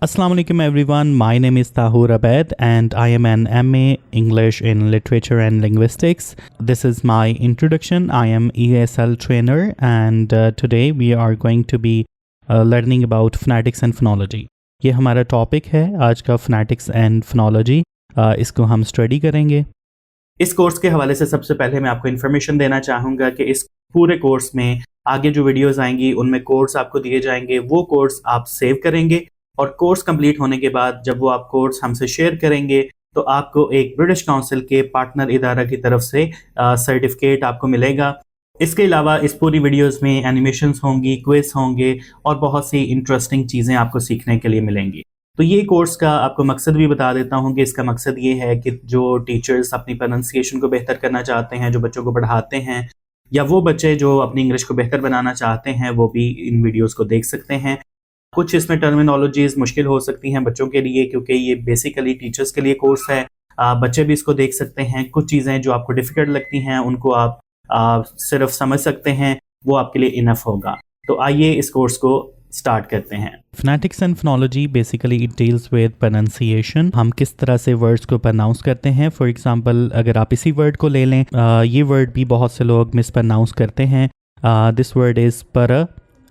Assalamu alaikum everyone. My name is Tahur Abed and I am an MA English in Literature and Linguistics. This is my introduction. I am ESL trainer and today we are going to be learning about phonetics and phonology. ये हमारा topic है आज का phonetics and phonology. इसको हम study करेंगे। इस course के हवाले से सबसे पहले मैं आपको इन्फॉर्मेशन देना चाहूँगा कि इस पूरे कोर्स में आगे जो वीडियोस आएंगी उनमें कोर्स आपको दिए जाएंगे, वो कोर्स आप सेव करेंगे और कोर्स कंप्लीट होने के बाद जब वो आप कोर्स हमसे शेयर करेंगे तो आपको एक ब्रिटिश काउंसिल के पार्टनर इदारा की तरफ से सर्टिफिकेट आपको मिलेगा। इसके अलावा इस पूरी वीडियोस में एनिमेशंस होंगी, क्विज होंगे और बहुत सी इंटरेस्टिंग चीज़ें आपको सीखने के लिए मिलेंगी। तो ये कोर्स का आपको मकसद भी बता देता हूँ कि इसका मकसद ये है कि जो टीचर्स अपनी प्रोनाउंसिएशन को बेहतर करना चाहते हैं, जो बच्चों को पढ़ाते हैं, या वो बच्चे जो अपनी इंग्लिश को बेहतर बनाना चाहते हैं, वो भी इन वीडियोस को देख सकते हैं। कुछ इसमें टर्मिनोलॉजीज मुश्किल हो सकती हैं बच्चों के लिए, क्योंकि ये बेसिकली टीचर्स के लिए कोर्स है। बच्चे भी इसको देख सकते हैं। कुछ चीज़ें जो आपको डिफ़िकल्ट लगती हैं उनको आप सिर्फ समझ सकते हैं, वो आपके लिए इनफ होगा। तो आइए इस कोर्स को स्टार्ट करते हैं। Phonetics and phonology basically it deals with pronunciation. हम किस तरह से वर्ड्स को प्रोनाउंस करते हैं। फॉर एग्जांपल अगर आप इसी वर्ड को ले लें, ये वर्ड भी बहुत से लोग मिस प्रोनाउंस करते हैं। This word is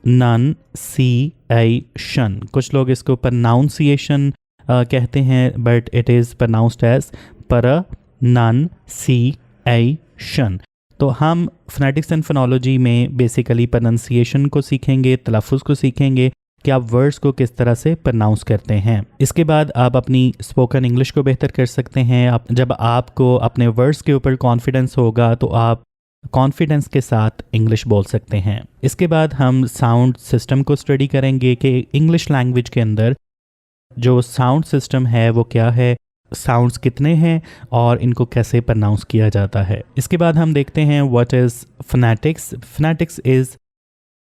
pronunciation। कुछ लोग इसको pronunciation कहते हैं, but it is pronounced as pronunciation। तो हम phonetics and phonology में बेसिकली pronunciation को सीखेंगे, तलफ़ुज़ को सीखेंगे कि आप वर्ड्स को किस तरह से प्रोनाउंस करते हैं। इसके बाद आप अपनी स्पोकन इंग्लिश को बेहतर कर सकते हैं। जब आपको अपने वर्ड्स के ऊपर कॉन्फिडेंस होगा तो आप कॉन्फिडेंस के साथ इंग्लिश बोल सकते हैं। इसके बाद हम साउंड सिस्टम को स्टडी करेंगे कि इंग्लिश लैंग्वेज के अंदर जो साउंड सिस्टम है वो क्या है, साउंड्स कितने हैं और इनको कैसे प्रोनाउंस किया जाता है। इसके बाद हम देखते हैं what is phonetics. Phonetics is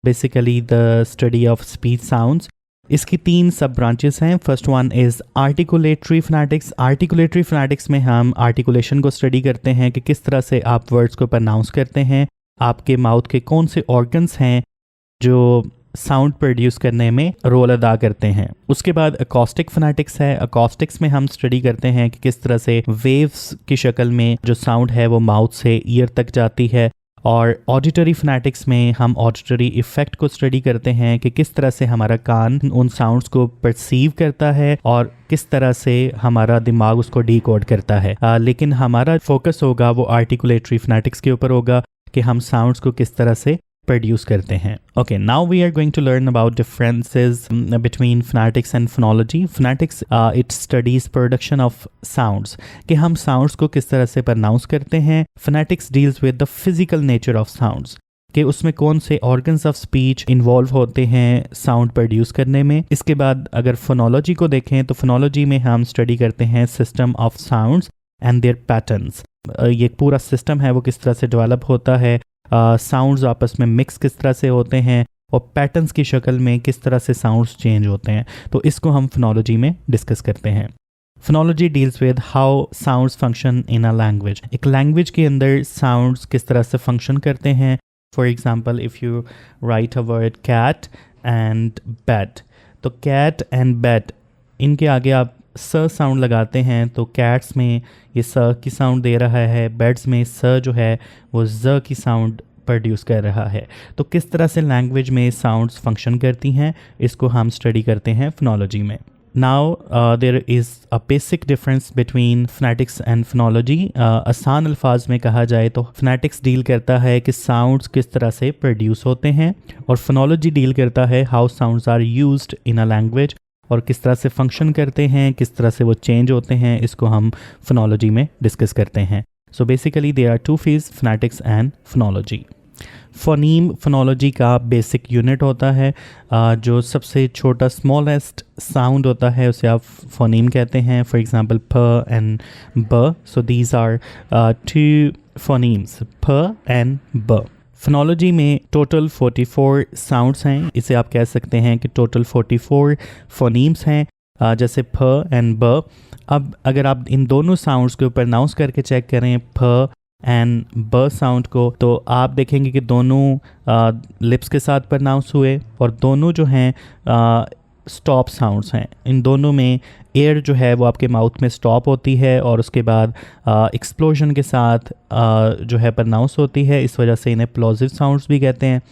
basically the study of speech sounds. इसकी 3 सब ब्रांचेस हैं। First one is articulatory phonetics. Articulatory phonetics में हम आर्टिकुलेशन को स्टडी करते हैं कि किस तरह से आप वर्ड्स को प्रोनाउंस करते हैं, आपके माउथ के कौन से ऑर्गन्स हैं जो साउंड प्रोड्यूस करने में रोल अदा करते हैं। उसके बाद अकॉस्टिक फोनेटिक्स है। अकॉस्टिक्स में हम स्टडी करते हैं कि किस तरह से वेव्स की शक्ल में जो साउंड है वो माउथ से ईयर तक जाती है। और ऑडिटरी फोनेटिक्स में हम ऑडिटरी इफ़ेक्ट को स्टडी करते हैं कि किस तरह से हमारा कान उन साउंड्स को परसीव करता है और किस तरह से हमारा दिमाग उसको डिकोड करता है। लेकिन हमारा फोकस होगा वो आर्टिकुलेटरी फोनेटिक्स के ऊपर होगा कि हम साउंड्स को किस तरह से प्रोड्यूस करते हैं। Okay, now we are going to learn about differences between phonetics and phonology. Phonetics it studies production of sounds, कि हम साउंड्स को किस तरह से प्रोनाउंस करते हैं। Phonetics deals with the physical nature of sounds, कि उसमें कौन से ऑर्गन्स ऑफ स्पीच इन्वॉल्व होते हैं साउंड प्रोड्यूस करने में। इसके बाद अगर फोनोलॉजी को देखें तो फोनोलॉजी में हम स्टडी करते हैं system of sounds and their patterns. ये पूरा सिस्टम है वो किस तरह से डेवलप होता है, साउंड्स आपस में मिक्स किस तरह से होते हैं और पैटर्न्स की शक्ल में किस तरह से साउंड्स चेंज होते हैं। तो इसको हम फोनोलॉजी में डिस्कस करते हैं। Phonology deals with how sounds function in a language. एक लैंग्वेज के अंदर साउंड्स किस तरह से फंक्शन करते हैं। For example if you write a word cat and bed, तो कैट एंड बेड इनके आगे आप स साउंड लगाते हैं तो कैट्स में ये स की साउंड दे रहा है, बेड्स में स जो है वो ज की साउंड प्रोड्यूस कर रहा है। तो किस तरह से लैंग्वेज में साउंड्स फंक्शन करती हैं इसको हम स्टडी करते हैं फोनोलॉजी में। Now there is a basic difference between phonetics and phonology. आसान अल्फाज में कहा जाए तो फोनेटिक्स डील करता है कि साउंड्स किस तरह से प्रोड्यूस होते हैं और फोनोलॉजी डील करता है how sounds are used in a language और किस तरह से फंक्शन करते हैं, किस तरह से वो चेंज होते हैं, इसको हम फोनोलॉजी में डिस्कस करते हैं। So basically there are 2 phase, phonetics and phonology. Phoneme phonology का बेसिक यूनिट होता है। जो सबसे छोटा स्मॉलेस्ट साउंड होता है उसे आप फोनीम कहते हैं। फॉर एग्जांपल प एंड ब, सो दीज आर 2 फोनीम्स, प एंड ब। फोनोलॉजी में टोटल 44 साउंड्स हैं। इसे आप कह सकते हैं कि टोटल 44 फोनीम्स हैं, जैसे फ एंड ब। अब अगर आप इन दोनों साउंड्स को प्रोनाउंस करके चेक करें फ एंड ब साउंड को, तो आप देखेंगे कि दोनों लिप्स के साथ प्रोनाउंस हुए और दोनों जो हैं स्टॉप साउंड्स हैं। इन दोनों में एयर जो है वो आपके माउथ में स्टॉप होती है और उसके बाद एक्सप्लोजन के साथ जो है प्रनाउंस होती है, इस वजह से इन्हें प्लॉजिव साउंड्स भी कहते हैं।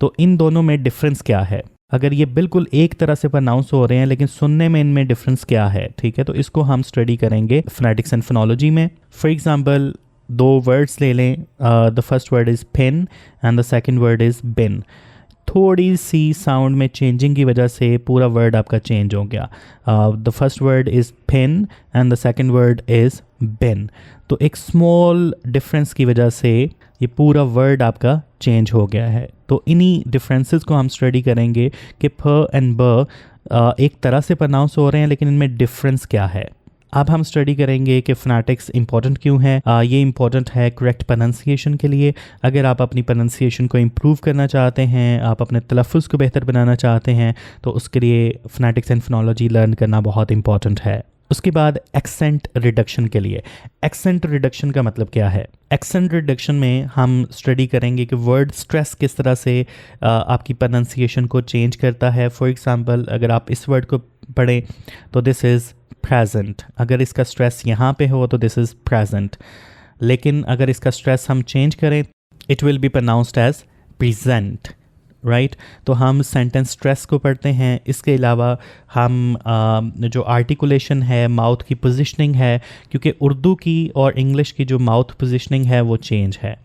तो इन दोनों में डिफरेंस क्या है? अगर ये बिल्कुल एक तरह से प्रनाउंस हो रहे हैं लेकिन सुनने में इनमें डिफरेंस क्या है, ठीक है, तो इसको हम स्टडी करेंगे फोनेटिक्स एंड फोनोलॉजी में। फॉर एग्जांपल दो वर्ड्स ले लें, the first word is pen and the second word is bin. थोड़ी सी साउंड में चेंजिंग की वजह से पूरा वर्ड आपका चेंज हो गया। The first word is pen and the second word is bin. तो एक स्मॉल डिफरेंस की वजह से ये पूरा वर्ड आपका चेंज हो गया है। तो इन्हीं डिफरेंसेस को हम स्टडी करेंगे कि प एंड ब एक तरह से प्रोनाउंस हो रहे हैं लेकिन इनमें डिफरेंस क्या है। अब हम स्टडी करेंगे कि फोनेटिक्स इंपॉर्टेंट क्यों है। ये इंपॉर्टेंट है करेक्ट प्रोनाउंसिएशन के लिए। अगर आप अपनी प्रोनाउंसिएशन को इम्प्रूव करना चाहते हैं, आप अपने तलफ़ुज़ को बेहतर बनाना चाहते हैं, तो उसके लिए फोनेटिक्स एंड फोनोलॉजी लर्न करना बहुत इंपॉर्टेंट है। उसके बाद एक्सेंट रिडक्शन के लिए। एक्सेंट रिडक्शन का मतलब क्या है? एक्सेंट रिडक्शन में हम स्टडी करेंगे कि वर्ड स्ट्रेस किस तरह से आपकी प्रोनाउंसिएशन को चेंज करता है। फॉर एग्जांपल अगर आप इस वर्ड को पढ़ें तो दिस इज़ प्रेजेंट, अगर इसका स्ट्रेस यहाँ पे हो तो दिस इज़ प्रेजेंट, लेकिन अगर इसका स्ट्रेस हम चेंज करें it will be pronounced as present, right. तो हम सेंटेंस स्ट्रेस को पढ़ते हैं। इसके अलावा हम जो आर्टिकुलेशन है, माउथ की पोजीशनिंग है, क्योंकि उर्दू की और इंग्लिश की जो माउथ पोजीशनिंग है वो चेंज है,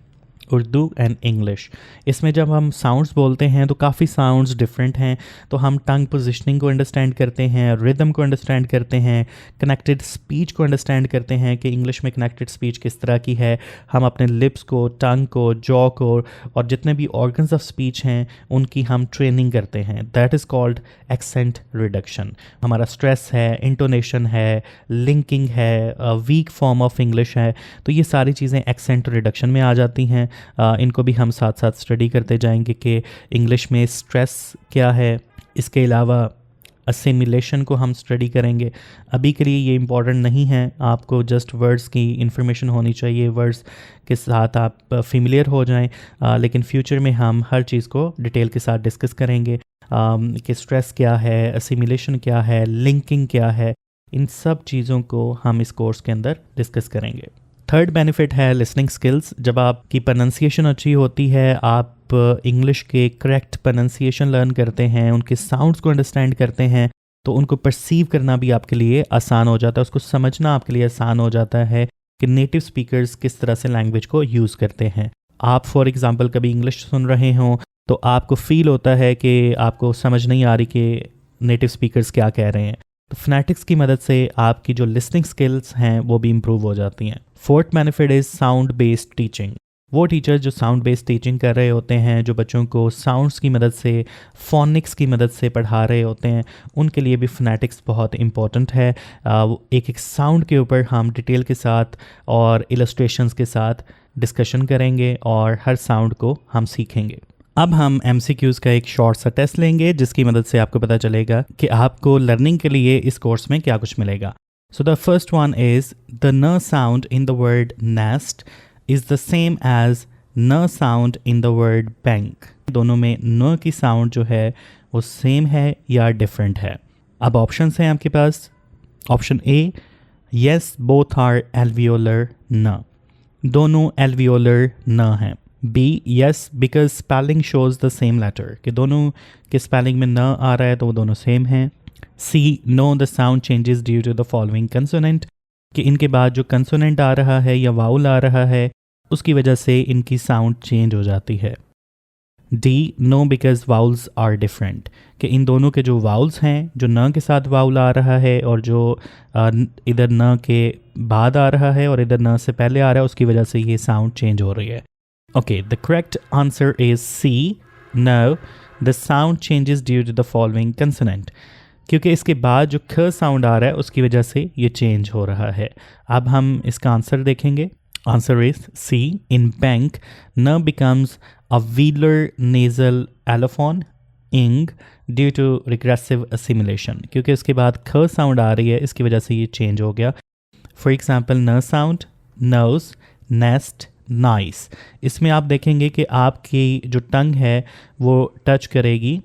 उर्दू एंड इंग्लिश। इसमें जब हम साउंड्स बोलते हैं तो काफ़ी साउंड्स डिफरेंट हैं, तो हम टंग पोजीशनिंग को अंडरस्टैंड करते हैं, रिदम को अंडरस्टैंड करते हैं, कनेक्टेड स्पीच को अंडरस्टैंड करते हैं कि इंग्लिश में कनेक्टेड स्पीच किस तरह की है। हम अपने लिप्स को, टंग को, जॉ को और जितने भी ऑर्गन्स ऑफ स्पीच हैं उनकी हम ट्रेनिंग करते हैं। That is called accent reduction. हमारा स्ट्रेस है, इंटोनेशन है, लिंकिंग है, वीक फॉर्म ऑफ इंग्लिश है, तो ये सारी चीज़ें एक्सेंट रिडक्शन में आ जाती हैं। इनको भी हम साथ साथ स्टडी करते जाएंगे कि इंग्लिश में स्ट्रेस क्या है। इसके अलावा असिमिलेशन को हम स्टडी करेंगे। अभी के लिए ये इम्पॉर्टेंट नहीं है, आपको जस्ट वर्ड्स की इन्फॉर्मेशन होनी चाहिए, वर्ड्स के साथ आप फेमिलियर हो जाएं, लेकिन फ्यूचर में हम हर चीज़ को डिटेल के साथ डिस्कस करेंगे कि स्ट्रेस क्या है, असिमिलेशन क्या है, लिंकिंग क्या है। इन सब चीज़ों को हम इस कोर्स के अंदर डिस्कस करेंगे। थर्ड बेनिफिट है लिसनिंग स्किल्स। जब आपकी प्रोनाउंसिएशन अच्छी होती है, आप इंग्लिश के करेक्ट प्रोनाउंसिएशन लर्न करते हैं, उनके साउंड्स को अंडरस्टैंड करते हैं, तो उनको परसीव करना भी आपके लिए आसान हो जाता है, उसको समझना आपके लिए आसान हो जाता है कि नेटिव स्पीकर्स किस तरह से लैंग्वेज को यूज़ करते हैं। आप फॉर एग्जांपल कभी इंग्लिश सुन रहे हों तो आपको फील होता है कि आपको समझ नहीं आ रही कि नेटिव स्पीकर्स क्या कह रहे हैं, तो फोनेटिक्स की मदद से आपकी जो लिसनिंग स्किल्स हैं वो भी इम्प्रूव हो जाती हैं। Fourth benefit is sound based teaching. वो टीचर्स जो साउंड बेस्ड टीचिंग कर रहे होते हैं, जो बच्चों को साउंड्स की मदद से, फोनिक्स की मदद से पढ़ा रहे होते हैं, उनके लिए भी फोनेटिक्स बहुत इंपॉर्टेंट है। एक एक साउंड के ऊपर हम डिटेल के साथ और इलस्ट्रेशंस के साथ डिस्कशन करेंगे और हर साउंड को हम सीखेंगे। अब हम MCQs का एक शॉर्ट सा टेस्ट लेंगे जिसकी मदद से आपको पता चलेगा कि आपको लर्निंग के लिए इस कोर्स में क्या कुछ मिलेगा। So the first one is the n sound in the word nest is the same as n sound in the word bank. दोनों में न की साउंड जो है वो सेम है या डिफरेंट है। अब ऑप्शंस हैं आपके पास। Option A, yes both are alveolar न, दोनों alveolar न हैं। B, yes because spelling shows the same letter, कि दोनों के स्पेलिंग में न आ रहा है तो वो दोनों सेम हैं। C, no the sound changes due to the following consonant, कि इनके बाद जो कंसोनेंट आ रहा है या वाउल आ रहा है उसकी वजह से इनकी साउंड चेंज हो जाती है। D, no because vowels are different, कि इन दोनों के जो वाउल्स हैं, जो न के साथ वाउल आ रहा है और जो इधर न के बाद आ रहा है और इधर न से पहले आ रहा है, उसकी वजह से ये साउंड चेंज हो रही है। Okay, the correct answer is C, no the sound changes due to the following consonant, क्योंकि इसके बाद जो ख साउंड आ रहा है उसकी वजह से ये चेंज हो रहा है। अब हम इसका आंसर देखेंगे। Answer is C, in bank n becomes a velar nasal allophone ing due to regressive assimilation, क्योंकि इसके बाद ख साउंड आ रही है, इसकी वजह से ये चेंज हो गया। फॉर एग्जाम्पल न साउंड, नोज, नेस्ट, नाइस। इसमें आप देखेंगे कि आपकी जो टंग है वो टच करेगी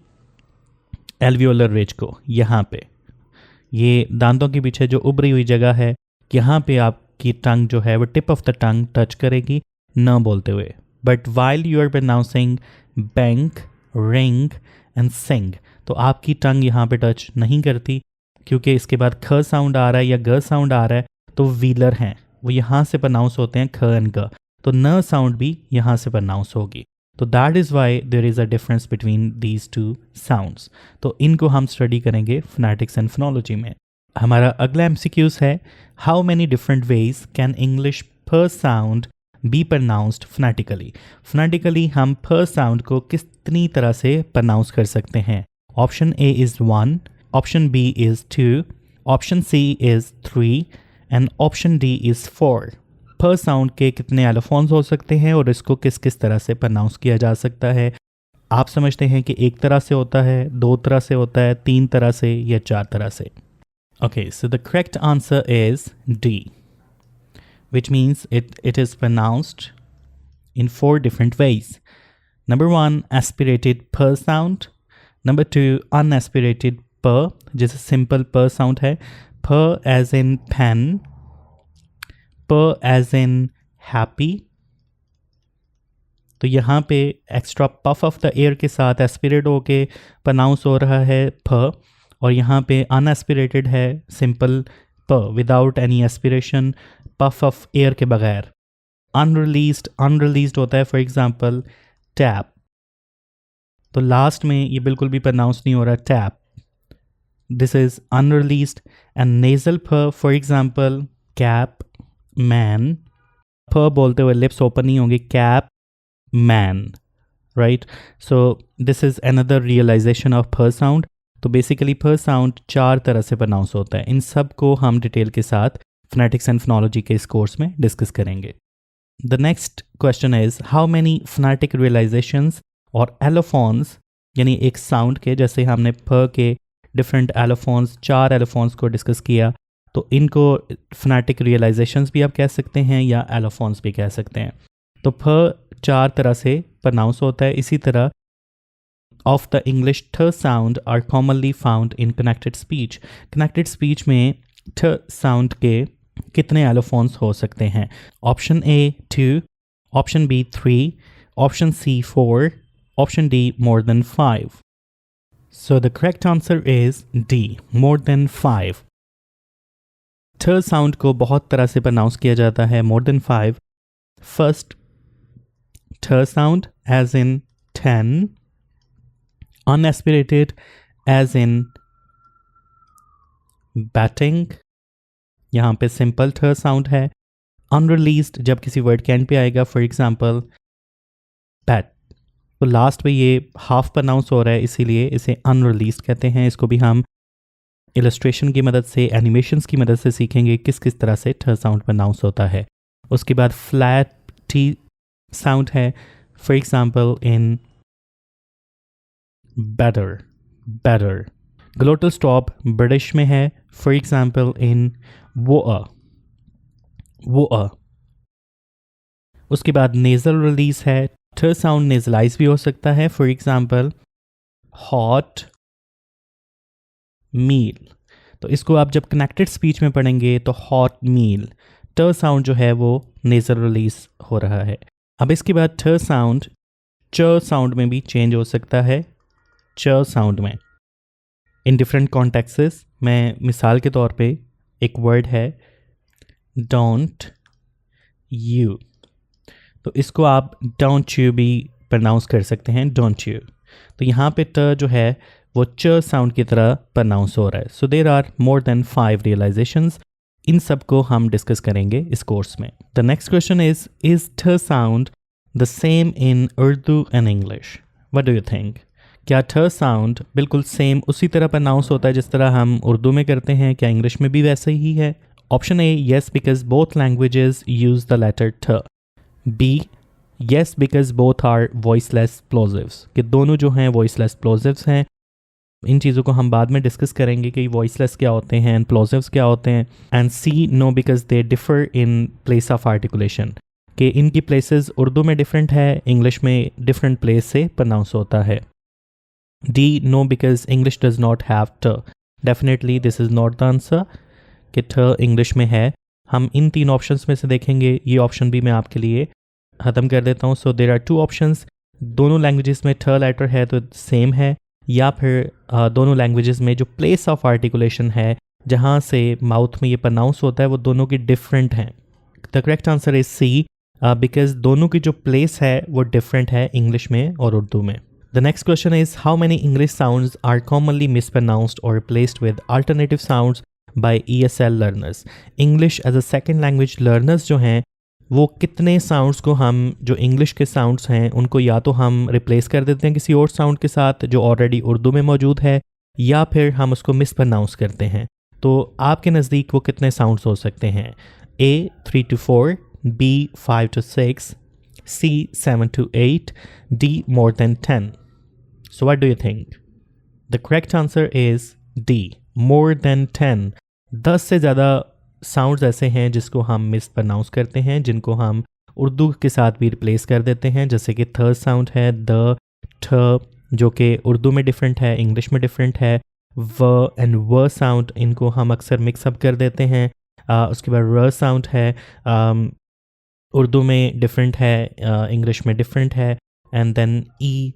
एल्वियोलर रिज को, यहाँ पे, ये दांतों के पीछे जो उभरी हुई जगह है, यहाँ पे आपकी टंग जो है वो tip of the tongue touch करेगी न बोलते हुए. But while you are pronouncing bank, ring and sing, तो आपकी टंग यहाँ पे टच नहीं करती, क्योंकि इसके बाद ख साउंड आ रहा है या ग साउंड आ रहा है, तो व्हीलर हैं वो यहाँ से प्रोनाउंस होते हैं ख एंड ग, तो न साउंड भी यहाँ से प्रोनाउंस होगी. तो that is why there is a difference between these two sounds. तो इनको हम स्टडी करेंगे फोनेटिक्स एंड फोनोलॉजी में. हमारा अगला एमसीक्यूज है, how many different ways can English पर sound be pronounced phonetically. Phonetically हम पर साउंड को कितनी तरह से प्रोनाउंस कर सकते हैं. Option A is 1, option B is 2, option C is 3 and option D is 4. पर साउंड के कितने एलोफोन्स हो सकते हैं और इसको किस किस तरह से प्रोनाउंस किया जा सकता है. आप समझते हैं कि एक तरह से होता है, दो तरह से होता है, तीन तरह से या चार तरह से. Okay, so the correct answer is D, which means it is pronounced in 4 different ways. Number 1, aspirated per sound. Number 2, unaspirated per, जैसे simple per sound है. Per as in pen, per as in happy. तो यहाँ पे extra puff of the air के साथ aspirate होके pronounce हो रहा है प, और यहाँ पे अनएस्पिरेटेड है सिंपल प without any aspiration, puff of air के बगैर. अनरिलीज्ड होता है फॉर एग्जांपल टैप, तो लास्ट में ये बिल्कुल भी प्रोनाउंस नहीं हो रहा tap. This is unreleased. And nasal प फॉर एग्जांपल कैप, मैन. प बोलते हुए लिप्स ओपन नहीं होंगे, cap, man, right. So this is another realization of प साउंड. तो बेसिकली प साउंड 4 तरह से प्रोनाउंस होता है. इन सब को हम डिटेल के साथ फोनेटिक्स एंड फोनोलॉजी के इस कोर्स में डिस्कस करेंगे. The next question is, how many phonetic realisations और एलोफोन्स, यानी एक साउंड के, जैसे हमने प के डिफरेंट एलोफोन्स, 4 एलोफोन्स को डिस्कस किया, तो इनको फोनेटिक रियलाइजेशंस भी आप कह सकते हैं या एलोफोन्स भी कह सकते हैं. तो प 4 तरह से प्रोनाउंस होता है. इसी तरह ऑफ द इंग्लिश ठ sound are commonly found in connected speech. Connected speech में ठ साउंड के कितने एलोफोन्स हो सकते हैं. Option A 2, option B 3, option C 4, option D more than 5. So the correct answer is D, more than 5. ठ sound को बहुत तरह से प्रोनाउंस किया जाता है, मोर देन 5. फर्स्ट, ठ sound as in 10, unaspirated as in batting, यहाँ पे सिंपल ठ साउंड है. अनरिलीज्ड जब किसी वर्ड के एंड पे आएगा, फॉर एग्जांपल बैट, तो लास्ट पे ये हाफ प्रोनाउंस हो रहा है, इसीलिए इसे अनरिलीज्ड कहते हैं. इसको भी हम इलस्ट्रेशन की मदद से, एनिमेशंस की मदद से सीखेंगे किस किस तरह से ठ साउंड प्रोनाउंस होता है. उसके बाद फ्लैट टी साउंड है, for example in better. Glottal stop British में है, फॉर एग्जांपल इन वो. उसके बाद नेजल रिलीज है, ठ साउंड नेजलाइज भी हो सकता है, फॉर एग्जांपल हॉट मील. तो इसको आप जब कनेक्टेड स्पीच में पढ़ेंगे तो हॉट मील, ट साउंड जो है वो नेजल रिलीज हो रहा है. अब इसके बाद ठ साउंड च साउंड में भी चेंज हो सकता है. च साउंड में इन डिफरेंट कॉन्टेक्सेस, मैं मिसाल के तौर पे एक वर्ड है डोंट यू, तो इसको आप डोंट यू भी प्रोनाउंस कर सकते हैं, डोंट यू. तो यहाँ पे ट जो है वो च साउंड की तरह प्रोनाउंस हो रहा है. So there are more than 5 realisations. इन सब को हम डिस्कस करेंगे इस कोर्स में. द नेक्स्ट क्वेश्चन इज ठ sound the same in Urdu and English. What do you think? क्या ठ साउंड बिल्कुल सेम उसी तरह प्रोनाउंस होता है जिस तरह हम उर्दू में करते हैं? क्या इंग्लिश में भी वैसे ही है? Option A, yes because both languages use the letter ठ. B, yes because both are voiceless plosives, कि दोनों जो हैं वॉइसलेस प्लोजिव्स हैं. इन चीज़ों को हम बाद में डिस्कस करेंगे कि वॉइसलेस क्या होते हैं एंड प्लोजिव्स क्या होते हैं. And C, no because they differ in place of articulation, कि इनकी प्लेसेस उर्दू में डिफरेंट है, इंग्लिश में डिफरेंट प्लेस से प्रोनाउंस होता है. D. No, because English does not have t. Definitely this is not the answer कि ठ इंग्लिश में है. हम इन 3 ऑप्शंस में से देखेंगे. ये ऑप्शन भी मैं आपके लिए ख़त्म कर देता हूँ. सो देर आर 2 ऑप्शंस. दोनों लैंग्वेजेस में ठ लेटर है तो सेम है, या फिर दोनों लैंग्वेजेस में जो प्लेस ऑफ आर्टिकुलेशन है, जहाँ से माउथ में ये प्रोनाउंस होता है, वो दोनों की डिफरेंट हैं. The correct answer is C, because दोनों की जो प्लेस है वो डिफरेंट है इंग्लिश में और उर्दू में. The next question is, how many English sounds are commonly mispronounced or replaced with alternative sounds by ESL learners? English as a second language learners जो हैं वो कितने साउंड्स को हम जो इंग्लिश के साउंड्स हैं उनको या तो हम रिप्लेस कर देते हैं किसी और साउंड के साथ जो ऑलरेडी उर्दू में मौजूद है, या फिर हम उसको मिसप्रनाउंस करते हैं. तो आपके नज़दीक वो कितने साउंड्स हो सकते हैं? A 3 to 4, B 5 to 6, C 7 to 8, D more than 10. So what do you think? The correct answer is D, more than 10. 10 से ज़्यादा साउंड्स ऐसे हैं जिसको हम मिसप्रनाउंस करते हैं, जिनको हम उर्दू के साथ भी रिप्लेस कर देते हैं. जैसे कि थर्ड साउंड है द, ठ, जो कि उर्दू में डिफरेंट है, इंग्लिश में डिफरेंट है. व एंड व साउंड, इनको हम अक्सर मिक्सअप कर देते हैं. उसके बाद र साउंड है, उर्दू में डिफरेंट है, इंग्लिश में डिफरेंट है. And then E,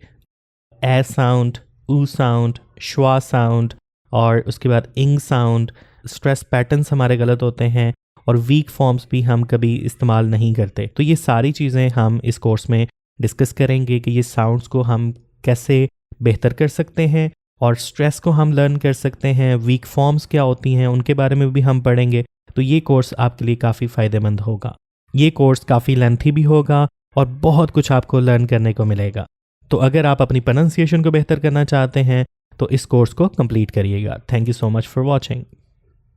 A sound, ऊ साउंड, श्वा साउंड, और उसके बाद इंग साउंड. स्ट्रेस पैटर्न्स हमारे गलत होते हैं और वीक फॉर्म्स भी हम कभी इस्तेमाल नहीं करते. तो ये सारी चीज़ें हम इस कोर्स में डिस्कस करेंगे कि ये साउंड्स को हम कैसे बेहतर कर सकते हैं और स्ट्रेस को हम लर्न कर सकते हैं. वीक फॉर्म्स क्या होती हैं उनके बारे में भी हम पढ़ेंगे. तो ये कोर्स आपके लिए काफ़ी फ़ायदेमंद होगा. ये कोर्स काफ़ी लेंथी भी होगा और बहुत कुछ आपको लर्न करने को मिलेगा. तो अगर आप अपनी प्रोनाउंसिएशन को बेहतर करना चाहते हैं तो इस कोर्स को कंप्लीट करिएगा. Thank you so much for watching.